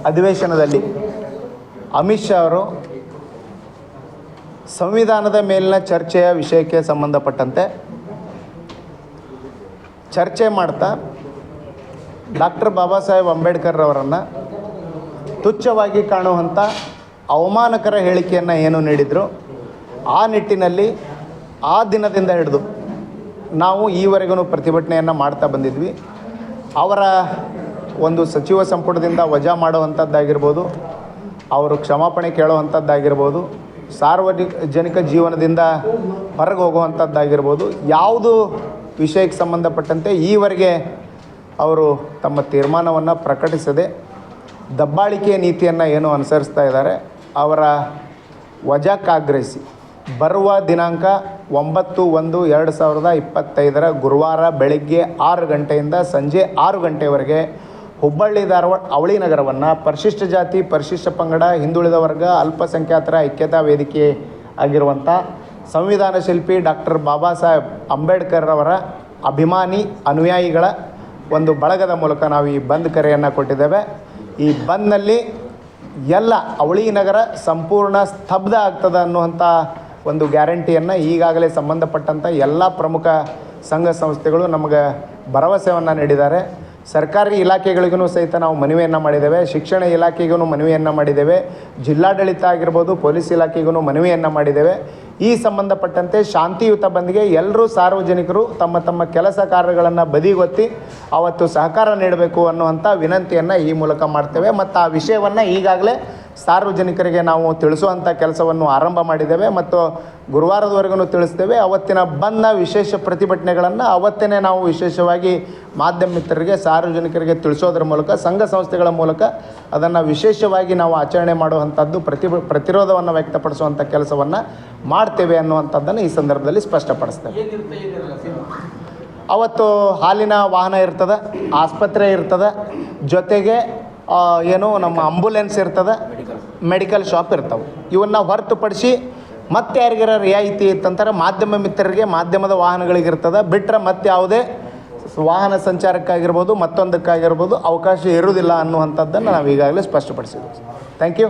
ಅಧಿವೇಶನದಲ್ಲಿ ಅಮಿತ್ ಶಾ ಅವರು ಸಂವಿಧಾನದ ಮೇಲಿನ ಚರ್ಚೆಯ ವಿಷಯಕ್ಕೆ ಸಂಬಂಧಪಟ್ಟಂತೆ ಚರ್ಚೆ ಮಾಡ್ತಾ ಡಾಕ್ಟರ್ ಬಾಬಾ ಸಾಹೇಬ್ ಅಂಬೇಡ್ಕರ್ ಅವರನ್ನು ತುಚ್ಛವಾಗಿ ಕಾಣುವಂಥ ಅವಮಾನಕರ ಹೇಳಿಕೆಯನ್ನು ಏನು ನೀಡಿದರು, ಆ ನಿಟ್ಟಿನಲ್ಲಿ ಆ ದಿನದಿಂದ ಹಿಡಿದು ನಾವು ಈವರೆಗೂ ಪ್ರತಿಭಟನೆಯನ್ನು ಮಾಡ್ತಾ ಬಂದಿದ್ವಿ. ಅವರ ಒಂದು ಸಚಿವ ಸಂಪುಟದಿಂದ ವಜಾ ಮಾಡುವಂಥದ್ದಾಗಿರ್ಬೋದು, ಅವರು ಕ್ಷಮಾಪಣೆ ಕೇಳುವಂಥದ್ದಾಗಿರ್ಬೋದು, ಸಾರ್ವಜನಿಕ ಜೀವನದಿಂದ ಹೊರಗೆ ಹೋಗುವಂಥದ್ದಾಗಿರ್ಬೋದು, ಯಾವುದು ವಿಷಯಕ್ಕೆ ಸಂಬಂಧಪಟ್ಟಂತೆ ಈವರೆಗೆ ಅವರು ತಮ್ಮ ತೀರ್ಮಾನವನ್ನು ಪ್ರಕಟಿಸದೆ ದಬ್ಬಾಳಿಕೆ ನೀತಿಯನ್ನು ಏನು ಅನುಸರಿಸ್ತಾ ಇದ್ದಾರೆ, ಅವರ ವಜಾಕ್ಕಾಗ್ರಹಿಸಿ ಬರುವ ದಿನಾಂಕ 9/1/2025 ಗುರುವಾರ ಬೆಳಗ್ಗೆ 6 ಗಂಟೆಯಿಂದ ಸಂಜೆ 6 ಗಂಟೆವರೆಗೆ ಹುಬ್ಬಳ್ಳಿ ಧಾರವಾಡ ಅವಳಿ ನಗರವನ್ನು ಪರಿಶಿಷ್ಟ ಜಾತಿ, ಪರಿಶಿಷ್ಟ ಪಂಗಡ, ಹಿಂದುಳಿದ ವರ್ಗ, ಅಲ್ಪಸಂಖ್ಯಾತರ ಐಕ್ಯತಾ ವೇದಿಕೆ ಆಗಿರುವಂಥ ಸಂವಿಧಾನ ಶಿಲ್ಪಿ ಡಾಕ್ಟರ್ ಬಾಬಾ ಸಾಹೇಬ್ ಅಂಬೇಡ್ಕರ್ ಅವರ ಅಭಿಮಾನಿ ಅನುಯಾಯಿಗಳ ಒಂದು ಬಳಗದ ಮೂಲಕ ನಾವು ಈ ಬಂದ್ ಕರೆಯನ್ನು ಕೊಟ್ಟಿದ್ದೇವೆ. ಈ ಬಂದ್ನಲ್ಲಿ ಎಲ್ಲ ಅವಳಿ ನಗರ ಸಂಪೂರ್ಣ ಸ್ತಬ್ಧ ಆಗ್ತದೆ ಅನ್ನುವಂಥ ಒಂದು ಗ್ಯಾರಂಟಿಯನ್ನು ಈಗಾಗಲೇ ಸಂಬಂಧಪಟ್ಟಂಥ ಎಲ್ಲ ಪ್ರಮುಖ ಸಂಘ ಸಂಸ್ಥೆಗಳು ನಮಗೆ ಭರವಸೆಯನ್ನು ನೀಡಿದ್ದಾರೆ. ಸರ್ಕಾರಿ ಇಲಾಖೆಗಳಿಗೂ ಸಹಿತ ನಾವು ಮನವಿಯನ್ನು ಮಾಡಿದ್ದೇವೆ, ಶಿಕ್ಷಣ ಇಲಾಖೆಗೂ ಮನವಿಯನ್ನು ಮಾಡಿದ್ದೇವೆ, ಜಿಲ್ಲಾಡಳಿತ ಆಗಿರ್ಬೋದು, ಪೊಲೀಸ್ ಇಲಾಖೆಗೂ ಮನವಿಯನ್ನು ಮಾಡಿದ್ದೇವೆ. ಈ ಸಂಬಂಧಪಟ್ಟಂತೆ ಶಾಂತಿಯುತ ಬಂದ್ಗೆ ಎಲ್ಲರೂ ಸಾರ್ವಜನಿಕರು ತಮ್ಮ ತಮ್ಮ ಕೆಲಸ ಕಾರ್ಯಗಳನ್ನು ಬದಿಗೊತ್ತಿ ಅವತ್ತು ಸಹಕಾರ ನೀಡಬೇಕು ಅನ್ನುವಂಥ ವಿನಂತಿಯನ್ನು ಈ ಮೂಲಕ ಮಾಡ್ತೇವೆ. ಮತ್ತು ಆ ವಿಷಯವನ್ನು ಈಗಾಗಲೇ ಸಾರ್ವಜನಿಕರಿಗೆ ನಾವು ತಿಳಿಸುವಂಥ ಕೆಲಸವನ್ನು ಆರಂಭ ಮಾಡಿದ್ದೇವೆ ಮತ್ತು ಗುರುವಾರದವರೆಗೂ ತಿಳಿಸ್ತೇವೆ. ಅವತ್ತಿನ ಬಂದ್ನ ವಿಶೇಷ ಪ್ರತಿಭಟನೆಗಳನ್ನು ಅವತ್ತೇ ನಾವು ವಿಶೇಷವಾಗಿ ಮಾಧ್ಯಮ ಮಿತ್ರರಿಗೆ, ಸಾರ್ವಜನಿಕರಿಗೆ ತಿಳಿಸೋದ್ರ ಮೂಲಕ, ಸಂಘ ಸಂಸ್ಥೆಗಳ ಮೂಲಕ ಅದನ್ನು ವಿಶೇಷವಾಗಿ ನಾವು ಆಚರಣೆ ಮಾಡುವಂಥದ್ದು, ಪ್ರತಿರೋಧವನ್ನು ವ್ಯಕ್ತಪಡಿಸುವಂಥ ಕೆಲಸವನ್ನು ಮಾಡ್ತೇವೆ ಅನ್ನುವಂಥದ್ದನ್ನು ಈ ಸಂದರ್ಭದಲ್ಲಿ ಸ್ಪಷ್ಟಪಡಿಸ್ತೇವೆ. ಅವತ್ತು ಹಾಲಿನ ವಾಹನ ಇರ್ತದೆ, ಆಸ್ಪತ್ರೆ ಇರ್ತದೆ, ಜೊತೆಗೆ ಏನು ನಮ್ಮ ಆಂಬುಲೆನ್ಸ್ ಇರ್ತದೆ, ಮೆಡಿಕಲ್ ಶಾಪ್ ಇರ್ತವೆ. ಇವನ್ನು ಹೊರತುಪಡಿಸಿ ಮತ್ತೆ ಯಾರಿಗಾರ ರಿಯಾಯಿತಿ ಇತ್ತಂತಾರೆ ಮಾಧ್ಯಮ ಮಿತ್ರರಿಗೆ, ಮಾಧ್ಯಮದ ವಾಹನಗಳಿಗಿರ್ತದೆ. ಬಿಟ್ಟರೆ ಮತ್ತೆ ಯಾವುದೇ ವಾಹನ ಸಂಚಾರಕ್ಕಾಗಿರ್ಬೋದು, ಮತ್ತೊಂದಕ್ಕಾಗಿರ್ಬೋದು ಅವಕಾಶ ಇರುವುದಿಲ್ಲ ಅನ್ನುವಂಥದ್ದನ್ನು ನಾವು ಈಗಾಗಲೇ ಸ್ಪಷ್ಟಪಡಿಸಿದ್ದೀವಿ. Thank you.